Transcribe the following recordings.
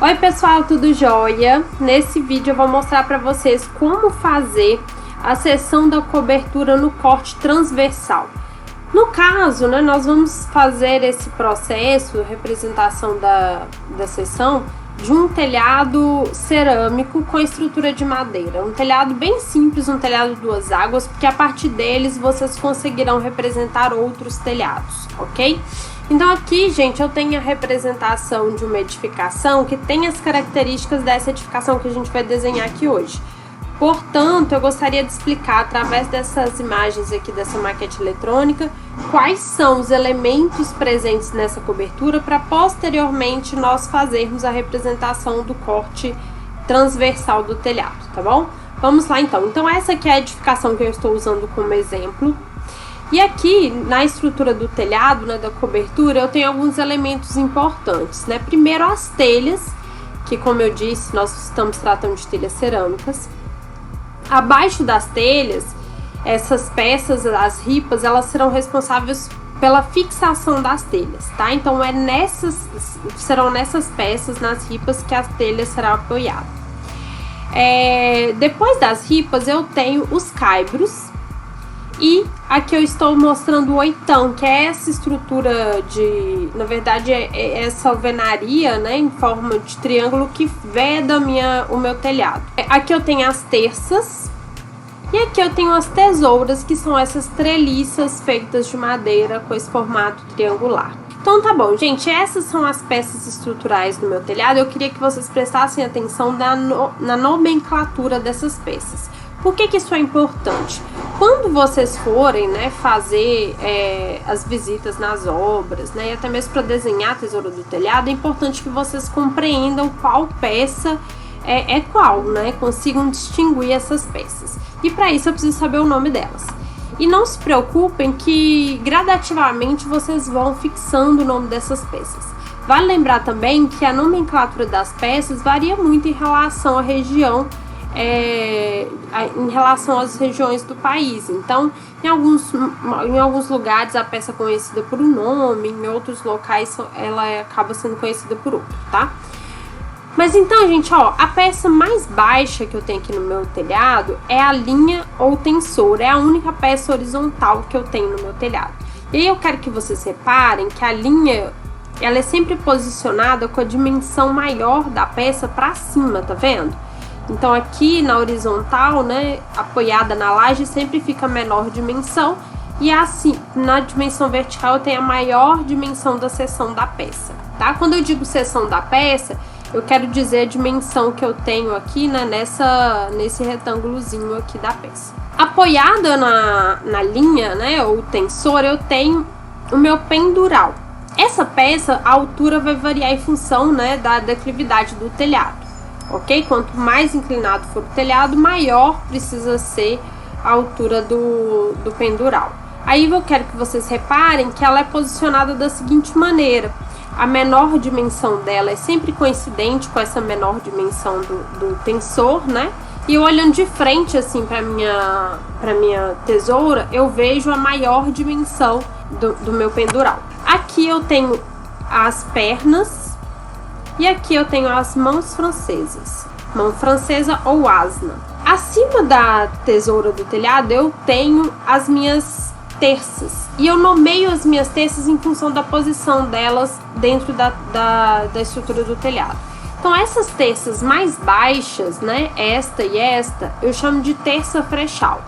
Oi pessoal, tudo jóia? Nesse vídeo eu vou mostrar para vocês como fazer a seção da cobertura no corte transversal. No caso, né, nós vamos fazer esse processo, representação da seção, de um telhado cerâmico com estrutura de madeira. Um telhado bem simples, um telhado duas águas, porque a partir deles vocês conseguirão representar outros telhados, ok? Então aqui, gente, eu tenho a representação de uma edificação que tem as características dessa edificação que a gente vai desenhar aqui hoje. Portanto, eu gostaria de explicar, através dessas imagens aqui, dessa maquete eletrônica, quais são os elementos presentes nessa cobertura para posteriormente nós fazermos a representação do corte transversal do telhado, tá bom? Vamos lá então. Então essa aqui é a edificação que eu estou usando como exemplo. E aqui, na estrutura do telhado, né, da cobertura, eu tenho alguns elementos importantes, né? Primeiro, as telhas, que como eu disse, nós estamos tratando de telhas cerâmicas. Abaixo das telhas, essas peças, as ripas, elas serão responsáveis pela fixação das telhas, tá? Então, serão nessas peças, nas ripas, que a telha será apoiada. Depois das ripas, eu tenho os caibros. E aqui eu estou mostrando o oitão, que é essa estrutura de... Na verdade, é essa alvenaria, né, em forma de triângulo que veda o meu telhado. Aqui eu tenho as terças. E aqui eu tenho as tesouras, que são essas treliças feitas de madeira com esse formato triangular. Então tá bom, gente, essas são as peças estruturais do meu telhado. Eu queria que vocês prestassem atenção na nomenclatura dessas peças. Por que isso é importante? Quando vocês forem, né, fazer as visitas nas obras, né, e até mesmo para desenhar a tesoura do telhado, é importante que vocês compreendam qual peça é qual, né, consigam distinguir essas peças. E para isso eu preciso saber o nome delas. E não se preocupem que gradativamente vocês vão fixando o nome dessas peças. Vale lembrar também que a nomenclatura das peças varia muito em relação à região, em relação às regiões do país. Então, em alguns lugares a peça é conhecida por um nome, em outros locais ela acaba sendo conhecida por outro, tá? Mas então, gente, ó, a peça mais baixa que eu tenho aqui no meu telhado é a linha ou tensor, é a única peça horizontal que eu tenho no meu telhado. E aí eu quero que vocês reparem que a linha, ela é sempre posicionada com a dimensão maior da peça para cima, tá vendo? Então aqui na horizontal, né, apoiada na laje, sempre fica a menor dimensão, e assim, na dimensão vertical eu tenho a maior dimensão da seção da peça, tá? Quando eu digo seção da peça, eu quero dizer a dimensão que eu tenho aqui, né, nesse retângulozinho aqui da peça. Apoiada na linha, né, ou tensor, eu tenho o meu pendural. Essa peça, a altura vai variar em função, né, da declividade do telhado. Ok? Quanto mais inclinado for o telhado, maior precisa ser a altura do pendural. Aí eu quero que vocês reparem que ela é posicionada da seguinte maneira. A menor dimensão dela é sempre coincidente com essa menor dimensão do tensor, né? E eu olhando de frente assim para minha tesoura, eu vejo a maior dimensão do meu pendural. Aqui eu tenho as pernas. E aqui eu tenho as mãos francesas, mão francesa ou asna. Acima da tesoura do telhado eu tenho as minhas terças. E eu nomeio as minhas terças em função da posição delas dentro da estrutura do telhado. Então essas terças mais baixas, né, esta e esta, eu chamo de terça frechal.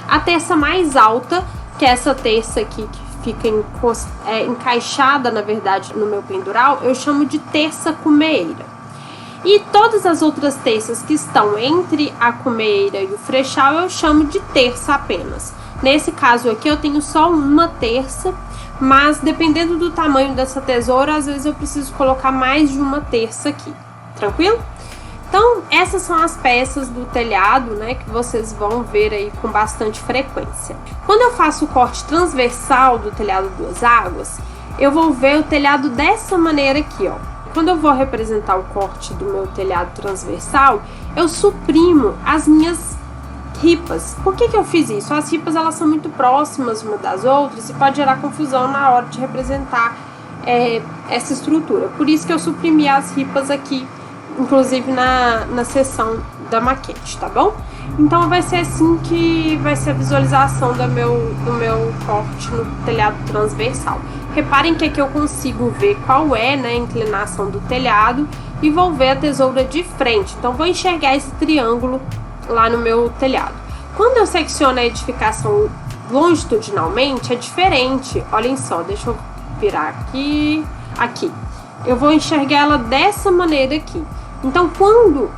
A terça mais alta, que é essa terça aqui que fica encaixada, na verdade, no meu pendural, eu chamo de terça cumeira. E todas as outras terças que estão entre a cumeira e o frechal, eu chamo de terça apenas. Nesse caso aqui, eu tenho só uma terça, mas dependendo do tamanho dessa tesoura, às vezes eu preciso colocar mais de uma terça aqui. Tranquilo? Então, essas são as peças do telhado, né, que vocês vão ver aí com bastante frequência. Quando eu faço o corte transversal do telhado duas águas, eu vou ver o telhado dessa maneira aqui, ó. Quando eu vou representar o corte do meu telhado transversal, eu suprimo as minhas ripas. Por que eu fiz isso? As ripas, elas são muito próximas uma das outras e pode gerar confusão na hora de representar essa estrutura. Por isso que eu suprimi as ripas aqui inclusive na seção da maquete, tá bom? Então vai ser assim que vai ser a visualização do meu corte no telhado transversal. Reparem que aqui eu consigo ver qual é, né, a inclinação do telhado e vou ver a tesoura de frente. Então vou enxergar esse triângulo lá no meu telhado. Quando eu secciono a edificação longitudinalmente é diferente. Olhem só, deixa eu virar aqui. Aqui. Eu vou enxergar ela dessa maneira aqui. Então quando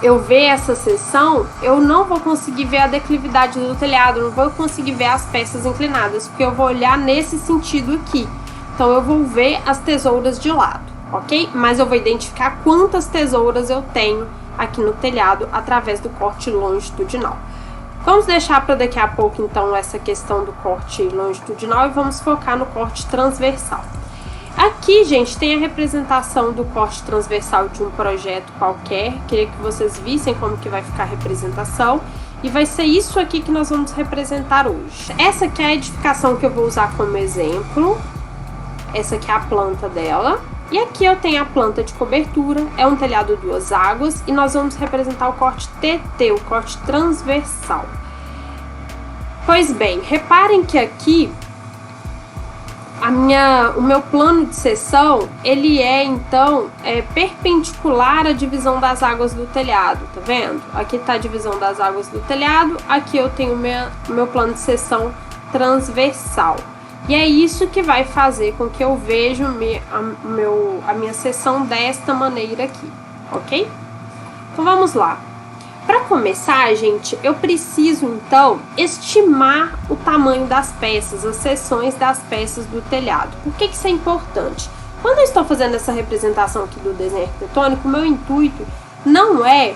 eu ver essa seção, eu não vou conseguir ver a declividade do telhado, não vou conseguir ver as peças inclinadas, porque eu vou olhar nesse sentido aqui. Então eu vou ver as tesouras de lado, ok? Mas eu vou identificar quantas tesouras eu tenho aqui no telhado através do corte longitudinal. Vamos deixar para daqui a pouco então essa questão do corte longitudinal e vamos focar no corte transversal. Aqui, gente, tem a representação do corte transversal de um projeto qualquer. Queria que vocês vissem como que vai ficar a representação. E vai ser isso aqui que nós vamos representar hoje. Essa aqui é a edificação que eu vou usar como exemplo. Essa aqui é a planta dela. E aqui eu tenho a planta de cobertura. É um telhado 2 águas. E nós vamos representar o corte TT, o corte transversal. Pois bem, reparem que aqui o meu plano de seção, ele é então perpendicular à divisão das águas do telhado, tá vendo? Aqui tá a divisão das águas do telhado, aqui eu tenho o meu plano de seção transversal. E é isso que vai fazer com que eu veja a minha seção desta maneira aqui, ok? Então vamos lá. Para começar, gente, eu preciso, então, estimar o tamanho das peças, as seções das peças do telhado. Por que isso é importante? Quando eu estou fazendo essa representação aqui do desenho arquitetônico, o meu intuito não é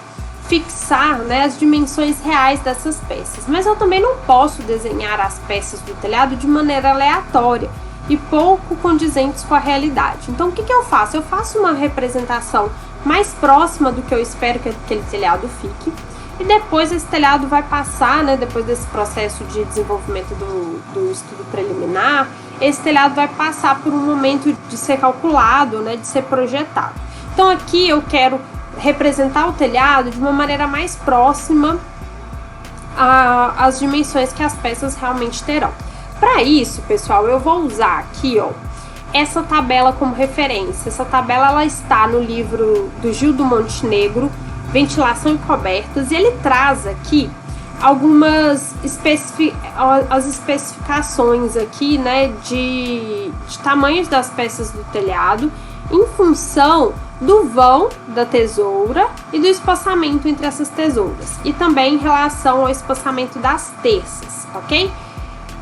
fixar, né, as dimensões reais dessas peças, mas eu também não posso desenhar as peças do telhado de maneira aleatória e pouco condizentes com a realidade. Então, o que eu faço? Eu faço uma representação mais próxima do que eu espero que aquele telhado fique. E depois esse telhado vai passar, né, depois desse processo de desenvolvimento do estudo preliminar, esse telhado vai passar por um momento de ser calculado, né, de ser projetado. Então aqui eu quero representar o telhado de uma maneira mais próxima às dimensões que as peças realmente terão. Para isso, pessoal, eu vou usar aqui, ó, essa tabela como referência. Essa tabela ela está no livro do Gil do Montenegro, Ventilação e Cobertas, e ele traz aqui algumas especificações aqui, né, de tamanhos das peças do telhado em função do vão da tesoura e do espaçamento entre essas tesouras, e também em relação ao espaçamento das terças, ok?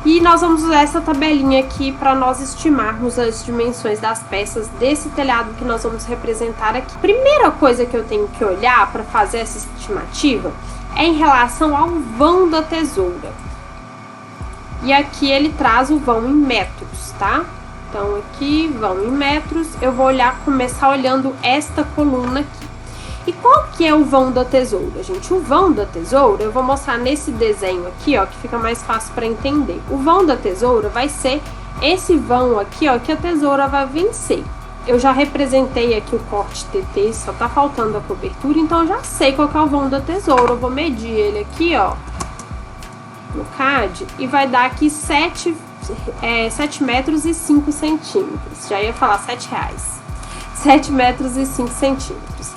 E nós vamos usar essa tabelinha aqui para nós estimarmos as dimensões das peças desse telhado que nós vamos representar aqui. Primeira coisa que eu tenho que olhar para fazer essa estimativa é em relação ao vão da tesoura. E aqui ele traz o vão em metros, tá? Então aqui, vão em metros, eu vou começar olhando esta coluna aqui. E qual que é o vão da tesoura, gente? O vão da tesoura, eu vou mostrar nesse desenho aqui, ó, que fica mais fácil para entender. O vão da tesoura vai ser esse vão aqui, ó, que a tesoura vai vencer. Eu já representei aqui o corte TT, só tá faltando a cobertura, então eu já sei qual que é o vão da tesoura. Eu vou medir ele aqui, ó, no CAD, e vai dar aqui 7 metros e 5 centímetros. Já ia falar R$7. 7 metros e 5 centímetros.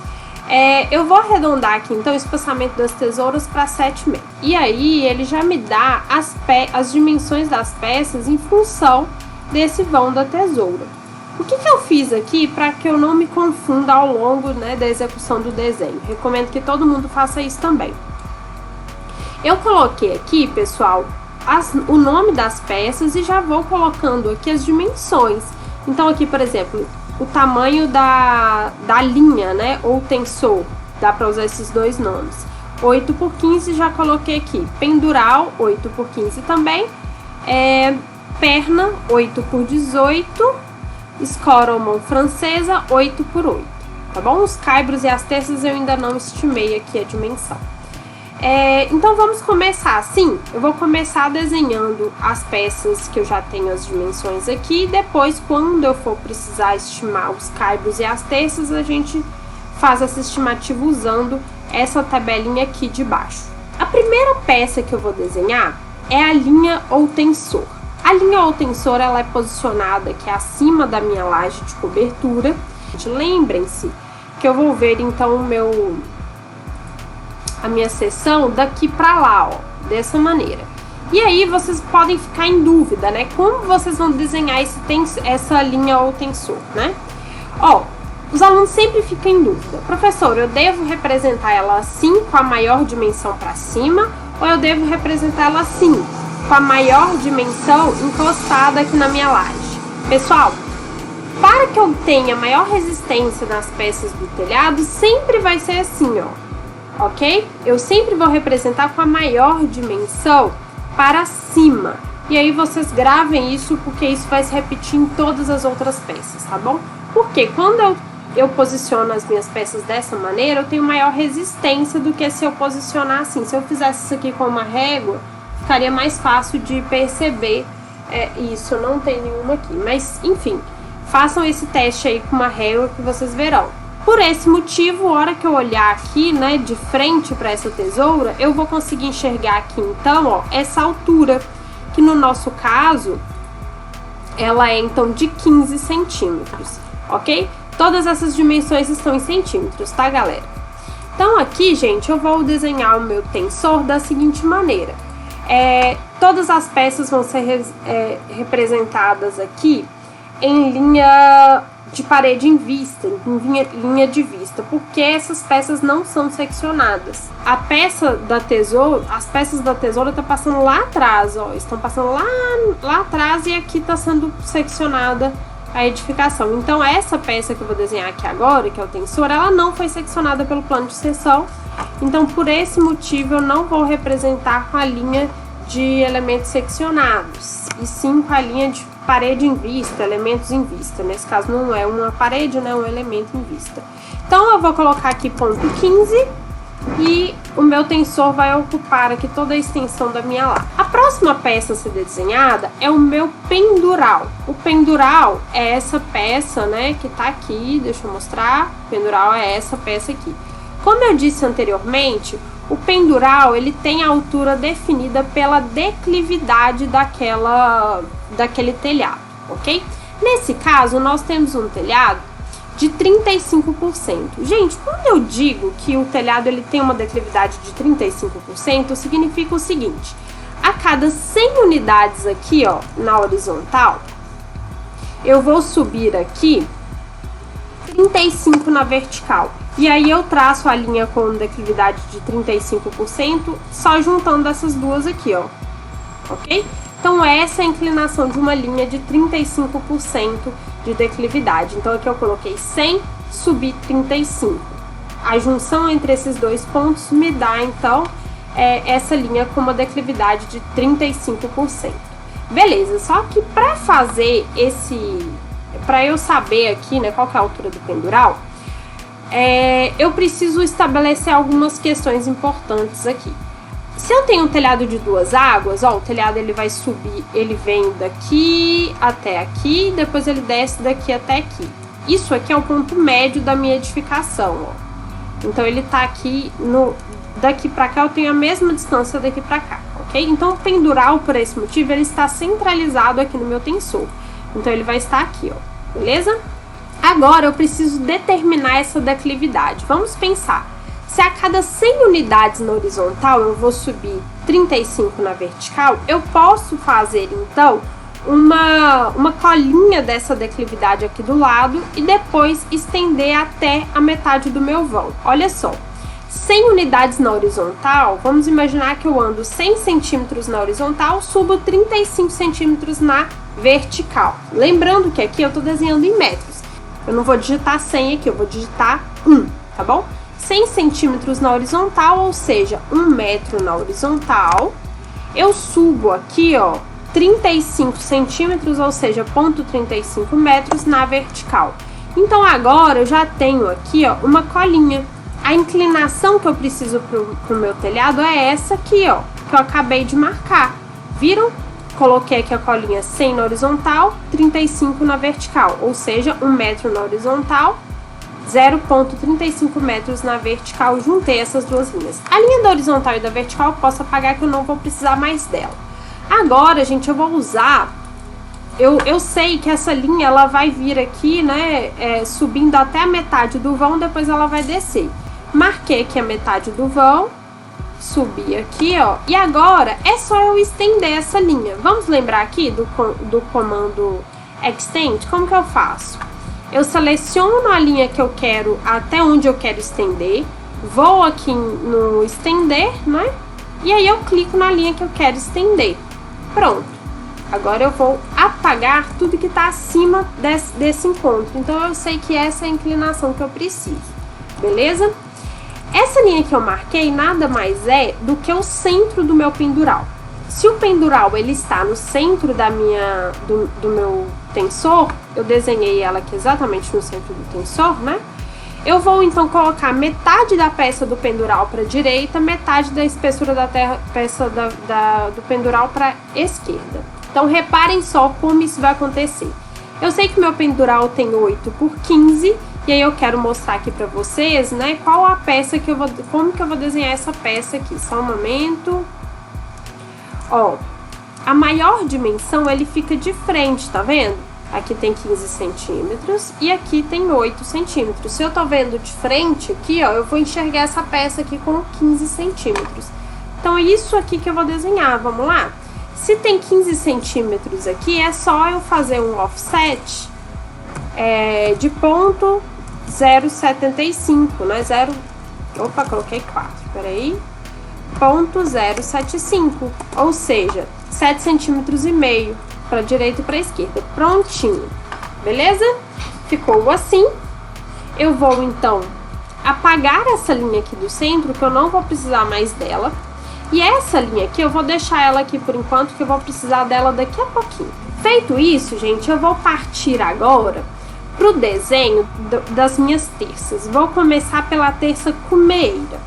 Eu vou arredondar aqui, então, o espaçamento das tesouras para 7 metros. E aí, ele já me dá as dimensões das peças em função desse vão da tesoura. O que eu fiz aqui para que eu não me confunda ao longo, né, da execução do desenho? Recomendo que todo mundo faça isso também. Eu coloquei aqui, pessoal, o nome das peças e já vou colocando aqui as dimensões. Então, aqui, por exemplo, o tamanho da linha, né, ou tensor, dá para usar esses dois nomes. 8 por 15 já coloquei aqui. Pendural, 8 por 15 também. Perna, 8 por 18. Escora ou mão francesa, 8 por 8. Tá bom? Os caibros e as terças eu ainda não estimei aqui a dimensão. Então vamos começar assim. Eu vou começar desenhando as peças que eu já tenho as dimensões aqui. Depois, quando eu for precisar estimar os caibros e as terças, a gente faz essa estimativa usando essa tabelinha aqui de baixo. A primeira peça que eu vou desenhar é a linha ou tensor. A linha ou tensor, ela é posicionada aqui acima da minha laje de cobertura. Lembrem-se que eu vou ver então a minha seção daqui para lá, ó, dessa maneira. E aí vocês podem ficar em dúvida, né? Como vocês vão desenhar essa linha ou tensor, né? Ó, os alunos sempre ficam em dúvida. Professor, eu devo representar ela assim, com a maior dimensão para cima, ou eu devo representar ela assim, com a maior dimensão encostada aqui na minha laje? Pessoal, para que eu tenha maior resistência nas peças do telhado, sempre vai ser assim, ó, ok? Eu sempre vou representar com a maior dimensão para cima. E aí vocês gravem isso, porque isso vai se repetir em todas as outras peças, tá bom? Porque quando eu posiciono as minhas peças dessa maneira, eu tenho maior resistência do que se eu posicionar assim. Se eu fizesse isso aqui com uma régua, ficaria mais fácil de perceber isso. Não tem nenhuma aqui, mas enfim, façam esse teste aí com uma régua que vocês verão. Por esse motivo, a hora que eu olhar aqui, né, de frente para essa tesoura, eu vou conseguir enxergar aqui então, ó, essa altura, que no nosso caso, ela é então de 15 centímetros, ok? Todas essas dimensões estão em centímetros, tá, galera? Então aqui, gente, eu vou desenhar o meu tensor da seguinte maneira. Todas as peças vão ser representadas aqui em linha de parede em vista, em linha de vista, porque essas peças não são seccionadas. A peça da tesoura, as peças da tesoura tá passando lá atrás, ó, estão passando lá atrás, e aqui tá sendo seccionada a edificação. Então essa peça que eu vou desenhar aqui agora, que é o tensor, ela não foi seccionada pelo plano de seção. Então por esse motivo eu não vou representar com a linha de elementos seccionados, e sim com a linha de parede em vista, elementos em vista. Nesse caso não é uma parede, né, é um elemento em vista. Então eu vou colocar aqui ponto 15 e o meu tensor vai ocupar aqui toda a extensão da minha laje. A próxima peça a ser desenhada é o meu pendural. O pendural é essa peça, né, que tá aqui, deixa eu mostrar. O pendural é essa peça aqui. Como eu disse anteriormente, o pendural, ele tem a altura definida pela declividade daquele telhado, ok? Nesse caso, nós temos um telhado de 35%. Gente, quando eu digo que o telhado ele tem uma declividade de 35%, significa o seguinte: a cada 100 unidades aqui, ó, na horizontal, eu vou subir aqui 35 na vertical. E aí eu traço a linha com declividade de 35%, só juntando essas duas aqui, ó, ok? Então essa é a inclinação de uma linha de 35% de declividade. Então aqui eu coloquei 100, subi 35. A junção entre esses dois pontos me dá então essa linha com uma declividade de 35%. Beleza, só que para fazer para eu saber aqui, né, qual que é a altura do pendural, eu preciso estabelecer algumas questões importantes aqui. Se eu tenho um telhado de duas águas, ó, o telhado ele vai subir, ele vem daqui até aqui, depois ele desce daqui até aqui. Isso aqui é o ponto médio da minha edificação, ó. Então ele tá aqui, daqui pra cá eu tenho a mesma distância daqui pra cá, ok? Então o pendural, por esse motivo, ele está centralizado aqui no meu tensor. Então ele vai estar aqui, ó, beleza? Agora eu preciso determinar essa declividade. Vamos pensar. Se a cada 100 unidades na horizontal eu vou subir 35 na vertical, eu posso fazer então uma colinha dessa declividade aqui do lado e depois estender até a metade do meu vão. Olha só, 100 unidades na horizontal, vamos imaginar que eu ando 100 centímetros na horizontal, subo 35 centímetros na vertical. Lembrando que aqui eu estou desenhando em metros. Eu não vou digitar 100 aqui, eu vou digitar 1, tá bom? 100 centímetros na horizontal, ou seja, 1 metro na horizontal. Eu subo aqui, ó, 35 centímetros, ou seja, 0,35 metros na vertical. Então agora eu já tenho aqui, ó, uma colinha. A inclinação que eu preciso pro meu telhado é essa aqui, ó, que eu acabei de marcar. Viram? Coloquei aqui a colinha 100 na horizontal, 35 na vertical, ou seja, 1 metro na horizontal 0,35 metros na vertical, juntei essas duas linhas. A linha da horizontal e da vertical eu posso apagar que eu não vou precisar mais dela. Agora, gente, eu vou usar, eu sei que essa linha ela vai vir aqui, né, subindo até a metade do vão, depois ela vai descer. Marquei aqui a metade do vão, subi aqui, ó, e agora é só eu estender essa linha. Vamos lembrar aqui do comando Extend? Como que eu faço? Eu seleciono a linha que eu quero, até onde eu quero estender, vou aqui no estender, né? E aí eu clico na linha que eu quero estender. Pronto. Agora eu vou apagar tudo que tá acima desse encontro. Então eu sei que essa é a inclinação que eu preciso. Beleza? Essa linha que eu marquei nada mais é do que o centro do meu pendural. Se o pendural ele está no centro do meu tensor, eu desenhei ela aqui exatamente no centro do tensor, né? Eu vou então colocar metade da peça do pendural para a direita, metade da espessura da peça do pendural para a esquerda. Então reparem só como isso vai acontecer. Eu sei que meu pendural tem 8 por 15, e aí eu quero mostrar aqui para vocês, né, qual a peça que como que eu vou desenhar essa peça aqui. Só um momento. Ó, a maior dimensão ele fica de frente, tá vendo? Aqui tem 15 centímetros e aqui tem 8 centímetros. Se eu tô vendo de frente aqui, ó, eu vou enxergar essa peça aqui com 15 centímetros. Então, é isso aqui que eu vou desenhar, vamos lá? Se tem 15 centímetros aqui, é só eu fazer um offset de ponto 0,75, né? Opa, coloquei 4, peraí. Ponto 0,75, ou seja, 7,5 centímetros para a direita e para a esquerda. Prontinho, beleza? Ficou assim. Eu vou então apagar essa linha aqui do centro, que eu não vou precisar mais dela. E essa linha aqui eu vou deixar ela aqui por enquanto, que eu vou precisar dela daqui a pouquinho. Feito isso, gente, eu vou partir agora pro desenho das minhas terças. Vou começar pela terça cumeira.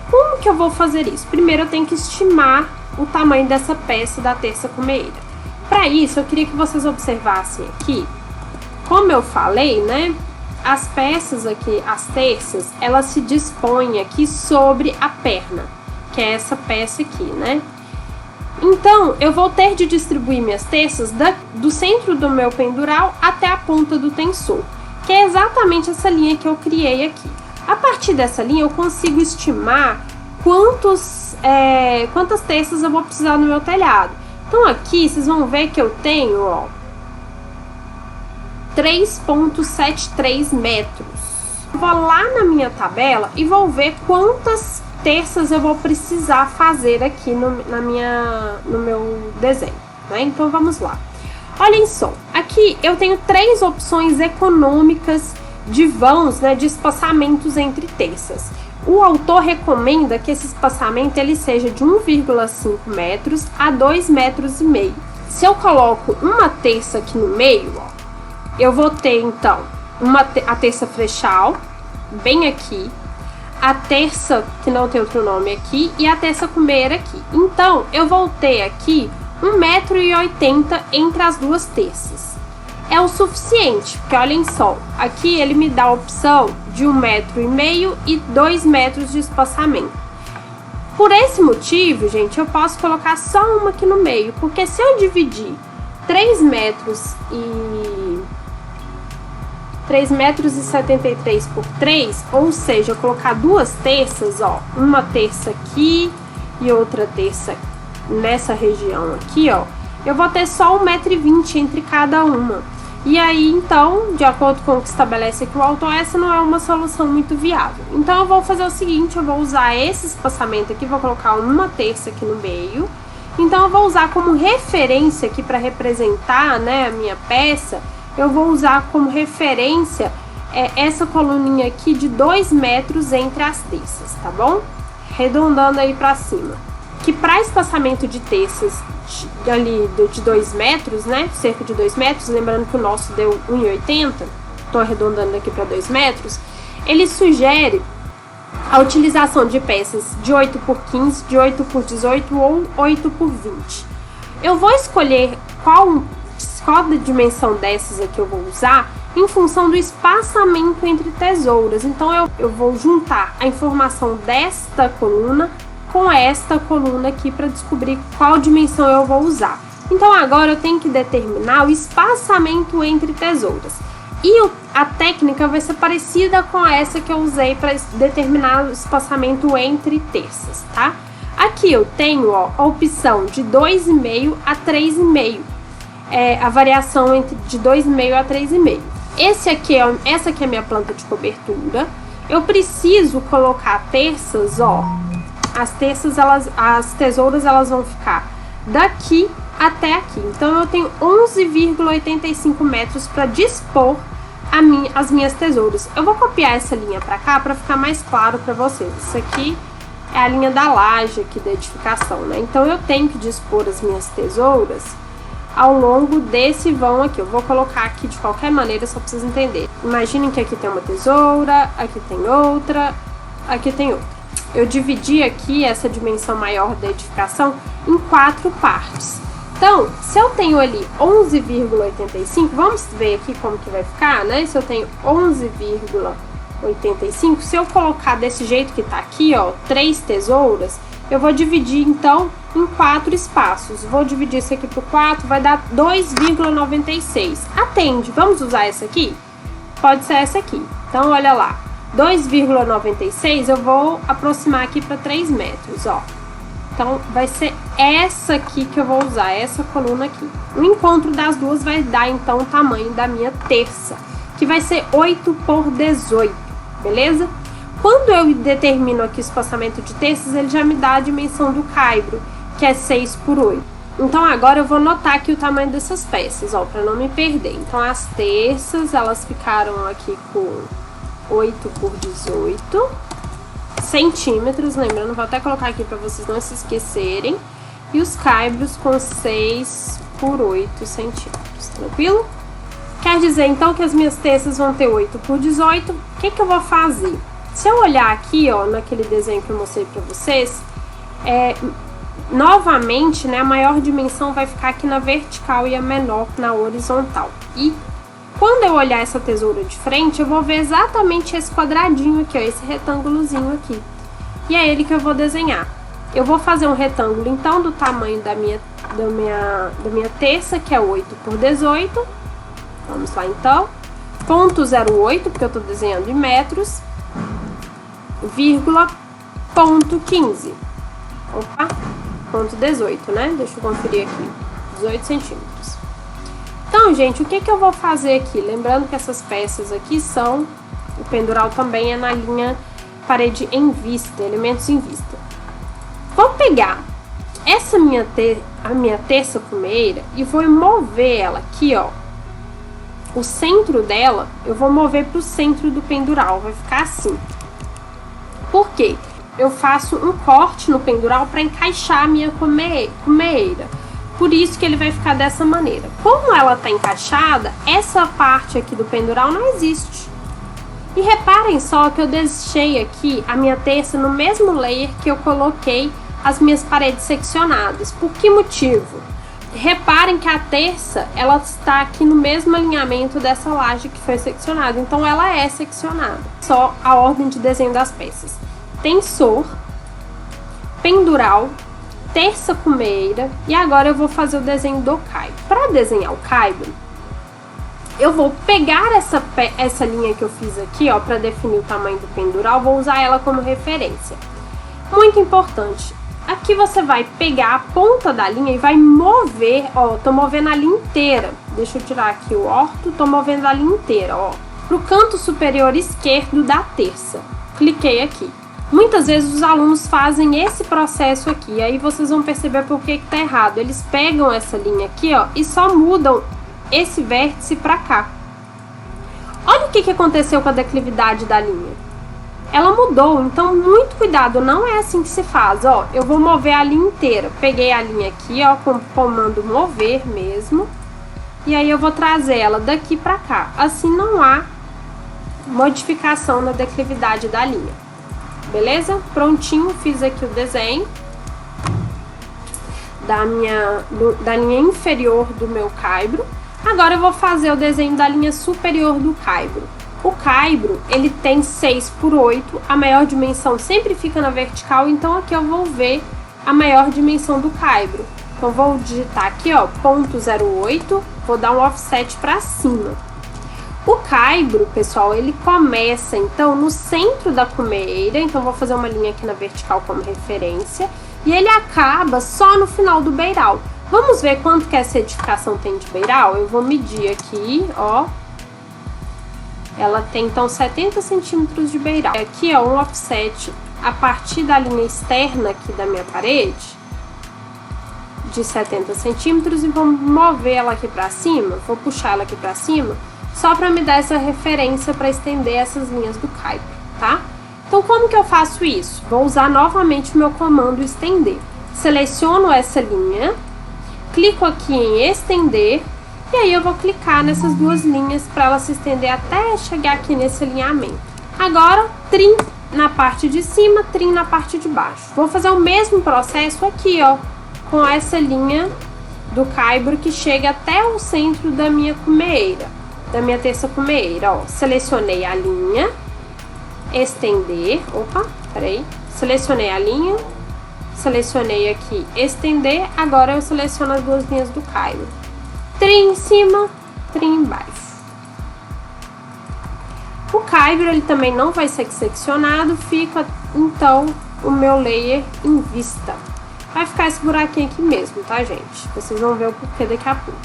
Como que eu vou fazer isso? Primeiro eu tenho que estimar o tamanho dessa peça da terça cumeira. Para isso, eu queria que vocês observassem aqui, como eu falei, né? As peças aqui, as terças, elas se dispõem aqui sobre a perna, que é essa peça aqui, né? Então, eu vou ter de distribuir minhas terças do centro do meu pendural até a ponta do tensor, que é exatamente essa linha que eu criei aqui. A partir dessa linha, eu consigo estimar quantas terças eu vou precisar no meu telhado. Então, aqui, vocês vão ver que eu tenho, ó, 3,73 metros. Vou lá na minha tabela e vou ver quantas terças eu vou precisar fazer aqui no meu desenho, né? Então, vamos lá. Olhem só, aqui eu tenho 3 opções econômicas de vãos, né, de espaçamentos entre terças. O autor recomenda que esse espaçamento ele seja de 1,5 metros a 2,5 metros. Se eu coloco uma terça aqui no meio, ó, eu vou ter então a terça frechal, bem aqui, a terça, que não tem outro nome aqui, e a terça cumeira aqui. Então, eu vou ter aqui 1,80 m entre as duas terças. É o suficiente, porque olhem só, aqui ele me dá a opção de 1,5 m e 2 metros de espaçamento. Por esse motivo, gente, eu posso colocar só uma aqui no meio, porque se eu dividir 3 metros e 3,73 por 3, ou seja, eu colocar duas terças, ó, uma terça aqui e outra terça nessa região aqui, ó, eu vou ter só 1,20 m entre cada uma. E aí, então, de acordo com o que estabelece aqui o autor, essa não é uma solução muito viável. Então, eu vou fazer o seguinte, eu vou usar esse espaçamento aqui, vou colocar uma terça aqui no meio. Então, eu vou usar como referência aqui para representar, né, a minha peça, eu vou usar como referência essa coluninha aqui de 2 metros entre as terças, tá bom? Arredondando aí para cima. Que para espaçamento de terças ali de 2 metros, né, cerca de 2 metros, lembrando que o nosso deu 1,80, tô arredondando aqui para 2 metros, ele sugere a utilização de peças de 8 por 15, de 8 por 18 ou 8 por 20. Eu vou escolher qual dimensão dessas aqui eu vou usar em função do espaçamento entre tesouras. Então eu vou juntar a informação desta coluna com esta coluna aqui para descobrir qual dimensão eu vou usar. Então agora eu tenho que determinar o espaçamento entre tesouras. E a técnica vai ser parecida com essa que eu usei para determinar o espaçamento entre terças, tá? Aqui eu tenho, ó, a opção de 2,5 a 3,5. A variação de 2,5 a 3,5. Essa aqui é a minha planta de cobertura. Eu preciso colocar terças, ó. As tesouras elas vão ficar daqui até aqui. Então eu tenho 11,85 metros para dispor as minhas tesouras. Eu vou copiar essa linha para cá para ficar mais claro para vocês. Isso aqui é a linha da laje aqui da edificação, né? Então eu tenho que dispor as minhas tesouras ao longo desse vão aqui. Eu vou colocar aqui de qualquer maneira, só pra vocês entenderem. Imaginem que aqui tem uma tesoura, aqui tem outra, aqui tem outra. Eu dividi aqui essa dimensão maior da edificação em 4 partes. Então, se eu tenho ali 11,85, vamos ver aqui como que vai ficar, né? Se eu tenho 11,85, se eu colocar desse jeito que tá aqui, ó, 3 tesouras, eu vou dividir, então, em 4 espaços. Vou dividir isso aqui por 4, vai dar 2,96. Atende, vamos usar essa aqui? Pode ser essa aqui. Então, olha lá, 2,96 eu vou aproximar aqui para 3 metros, ó. Então, vai ser essa aqui que eu vou usar, essa coluna aqui. O encontro das duas vai dar, então, o tamanho da minha terça, que vai ser 8 por 18, beleza? Quando eu determino aqui o espaçamento de terças, ele já me dá a dimensão do caibro, que é 6 por 8. Então, agora eu vou notar aqui o tamanho dessas peças, ó, para não me perder. Então, as terças, elas ficaram aqui com 8 por 18 centímetros, lembrando, vou até colocar aqui para vocês não se esquecerem. E os caibros com 6 por 8 centímetros, tranquilo? Quer dizer, então, que as minhas terças vão ter 8 por 18. O que que eu vou fazer? Se eu olhar aqui, ó, naquele desenho que eu mostrei para vocês, novamente, né, a maior dimensão vai ficar aqui na vertical e a menor na horizontal. E quando eu olhar essa tesoura de frente, eu vou ver exatamente esse quadradinho aqui, ó, esse retângulozinho aqui. E é ele que eu vou desenhar. Eu vou fazer um retângulo, então, do tamanho da minha terça, que é 8 por 18. Vamos lá, então. Ponto 0,8, porque eu tô desenhando em metros. Vírgula, ponto 15. Opa, ponto 18, né? Deixa eu conferir aqui. 18 centímetros. Então, gente, o que que eu vou fazer aqui? Lembrando que essas peças aqui são... O pendural também é na linha parede em vista, elementos em vista. Vou pegar essa a minha terça cumeira e vou mover ela aqui, ó. O centro dela, eu vou mover pro centro do pendural, vai ficar assim. Por quê? Eu faço um corte no pendural para encaixar a minha cumeira. Por isso que ele vai ficar dessa maneira. Como ela tá encaixada, essa parte aqui do pendural não existe. E reparem só que eu deixei aqui a minha terça no mesmo layer que eu coloquei as minhas paredes seccionadas. Por que motivo? Reparem que a terça, ela está aqui no mesmo alinhamento dessa laje que foi seccionada. Então, ela é seccionada. Só a ordem de desenho das peças. Tensor, pendural, terça cumeira. E agora eu vou fazer o desenho do caibro. Para desenhar o caibro, eu vou pegar essa linha que eu fiz aqui, ó, para definir o tamanho do pendural. Vou usar ela como referência. Muito importante. Aqui você vai pegar a ponta da linha e vai mover, ó, tô movendo a linha inteira. Deixa eu tirar aqui o orto, tô movendo a linha inteira, ó, pro canto superior esquerdo da terça. Cliquei aqui. Muitas vezes os alunos fazem esse processo aqui, e aí vocês vão perceber por que tá errado. Eles pegam essa linha aqui, ó, e só mudam esse vértice pra cá. Olha o que aconteceu com a declividade da linha. Ela mudou, então muito cuidado, não é assim que se faz, ó. Eu vou mover a linha inteira. Peguei a linha aqui, ó, com o comando mover mesmo. E aí eu vou trazer ela daqui pra cá. Assim não há modificação na declividade da linha. Beleza? Prontinho, fiz aqui o desenho da linha inferior do meu caibro. Agora eu vou fazer o desenho da linha superior do caibro. O caibro, ele tem 6 por 8, a maior dimensão sempre fica na vertical, então aqui eu vou ver a maior dimensão do caibro. Então vou digitar aqui, ó, 0,08, vou dar um offset para cima. O caibro, pessoal, ele começa então no centro da cumeira, então vou fazer uma linha aqui na vertical como referência, e ele acaba só no final do beiral. Vamos ver quanto que essa edificação tem de beiral? Eu vou medir aqui, ó. Ela tem então 70 centímetros de beiral. Aqui, ó, um offset a partir da linha externa aqui da minha parede, de 70 centímetros, e vou mover ela aqui pra cima, vou puxar ela aqui pra cima, só para me dar essa referência para estender essas linhas do caibro, tá? Então, como que eu faço isso? Vou usar novamente o meu comando estender. Seleciono essa linha, clico aqui em estender, e aí eu vou clicar nessas duas linhas para ela se estender até chegar aqui nesse alinhamento. Agora, trim na parte de cima, trim na parte de baixo. Vou fazer o mesmo processo aqui, ó, com essa linha do caibro que chega até o centro da minha cumeira, da minha terça cumeira, ó. Selecionei a linha, estender, selecionei a linha, selecionei aqui estender, agora eu seleciono as duas linhas do caibro. Trim em cima, trim embaixo. O caibro, ele também não vai ser seccionado, fica então o meu layer em vista. Vai ficar esse buraquinho aqui mesmo, tá, gente? Vocês vão ver o porquê daqui a pouco.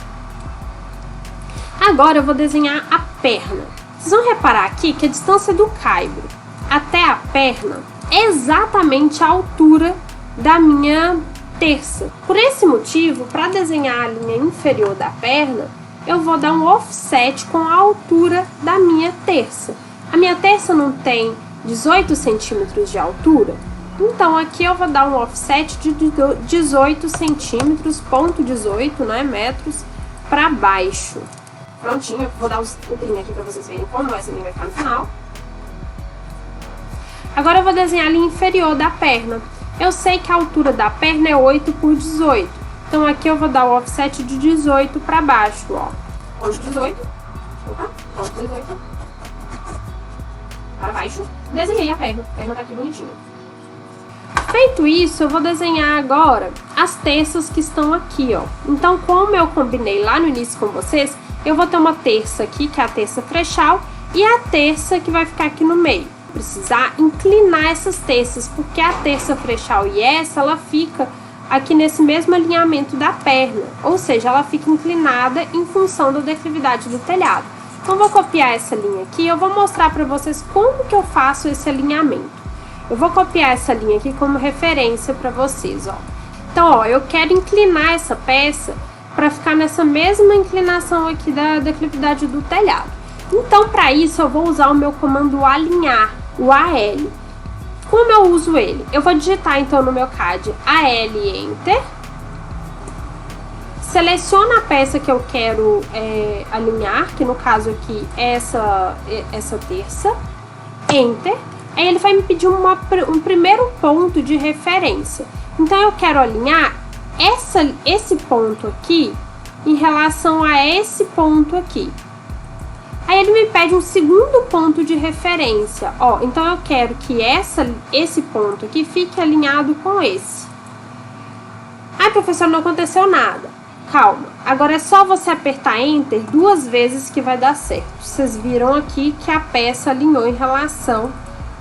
Agora eu vou desenhar a perna. Vocês vão reparar aqui que a distância do caibro até a perna é exatamente a altura da minha terça. Por esse motivo, para desenhar a linha inferior da perna, eu vou dar um offset com a altura da minha terça. A minha terça não tem 18 centímetros de altura? Então, aqui eu vou dar um offset de 18 centímetros, ponto 18, né, metros, para baixo. Prontinho, vou dar o trim aqui para vocês verem como essa linha vai ficar no final. Agora eu vou desenhar a linha inferior da perna. Eu sei que a altura da perna é 8 por 18. Então, aqui eu vou dar o offset de 18 para baixo, ó. Ponto 18. Ponto 18. Para baixo. Desenhei a perna. A perna tá aqui bonitinha. Feito isso, eu vou desenhar agora as terças que estão aqui, ó. Então, como eu combinei lá no início com vocês, eu vou ter uma terça aqui, que é a terça frechal, e a terça que vai ficar aqui no meio. Precisar inclinar essas terças, porque a terça frechal e essa, ela fica aqui nesse mesmo alinhamento da perna, ou seja, ela fica inclinada em função da declividade do telhado. Então, vou copiar essa linha aqui, eu vou mostrar para vocês como que eu faço esse alinhamento. Eu vou copiar essa linha aqui como referência para vocês, ó. Então, ó, eu quero inclinar essa peça para ficar nessa mesma inclinação aqui da declividade do telhado. Então, para isso, eu vou usar o meu comando alinhar, o AL. Como eu uso ele? Eu vou digitar, então, no meu CAD AL Enter. Seleciono a peça que eu quero alinhar, que no caso aqui é essa terça. Enter. Aí ele vai me pedir um primeiro ponto de referência. Então, eu quero alinhar esse ponto aqui em relação a esse ponto aqui. Aí ele me pede um segundo ponto de referência, ó. Então, eu quero que esse ponto aqui fique alinhado com esse. Ai, professor, não aconteceu nada. Calma. Agora é só você apertar Enter 2 vezes que vai dar certo. Vocês viram aqui que a peça alinhou em relação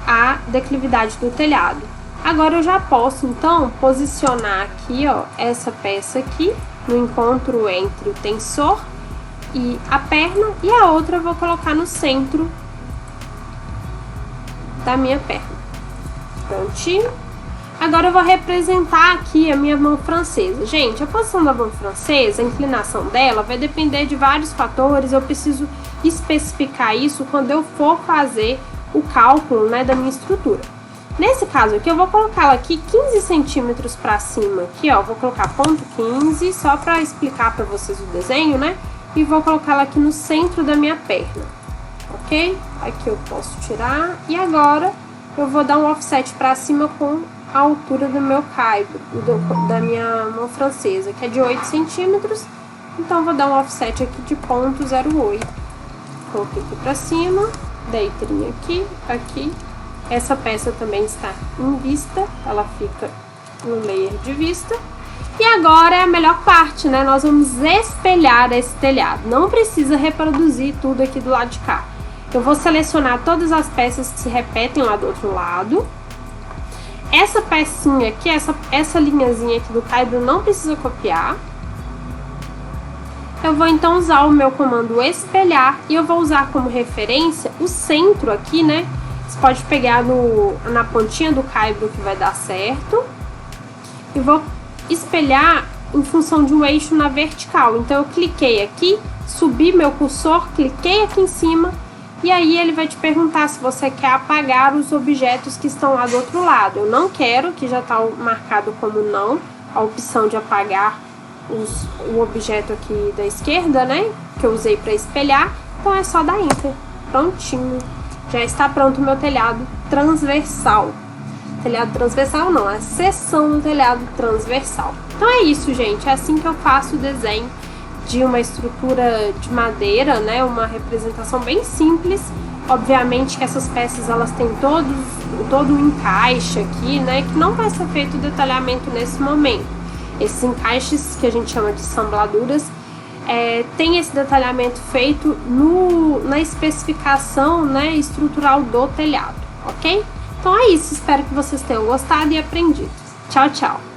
à declividade do telhado. Agora eu já posso, então, posicionar aqui, ó, essa peça aqui no encontro entre o tensor e a perna, e a outra eu vou colocar no centro da minha perna. Prontinho. Agora eu vou representar aqui a minha mão francesa. Gente, a posição da mão francesa, a inclinação dela, vai depender de vários fatores. Eu preciso especificar isso quando eu for fazer o cálculo, né, da minha estrutura. Nesse caso aqui, eu vou colocar ela aqui 15 centímetros para cima. Aqui, ó, vou colocar ponto 15, só para explicar para vocês o desenho, né? E vou colocar ela aqui no centro da minha perna, ok? Aqui eu posso tirar. E agora, eu vou dar um offset para cima com a altura do meu caibro, da minha mão francesa, que é de 8 centímetros. Então, vou dar um offset aqui de 0,08. Coloquei aqui pra cima, dei trim aqui, aqui. Essa peça também está em vista, ela fica no layer de vista. E agora é a melhor parte, né? Nós vamos espelhar esse telhado. Não precisa reproduzir tudo aqui do lado de cá. Eu vou selecionar todas as peças que se repetem lá do outro lado. Essa pecinha aqui, essa linhazinha aqui do caibro não precisa copiar. Eu vou então usar o meu comando espelhar e eu vou usar como referência o centro aqui, né? Você pode pegar na pontinha do caibro que vai dar certo. E vou espelhar em função de um eixo na vertical. Então, eu cliquei aqui, subi meu cursor, cliquei aqui em cima. E aí, ele vai te perguntar se você quer apagar os objetos que estão lá do outro lado. Eu não quero, que já está marcado como não, a opção de apagar o objeto aqui da esquerda, né? Que eu usei para espelhar. Então, é só dar Enter. Prontinho. Já está pronto o meu telhado transversal. Telhado transversal não, é seção do telhado transversal. Então é isso, gente. É assim que eu faço o desenho de uma estrutura de madeira, né? Uma representação bem simples. Obviamente que essas peças, elas têm todo um encaixe aqui, né? Que não vai ser feito o detalhamento nesse momento. Esses encaixes, que a gente chama de ensambladuras, tem esse detalhamento feito na especificação, né, estrutural do telhado, ok? Então é isso, espero que vocês tenham gostado e aprendido. Tchau, tchau!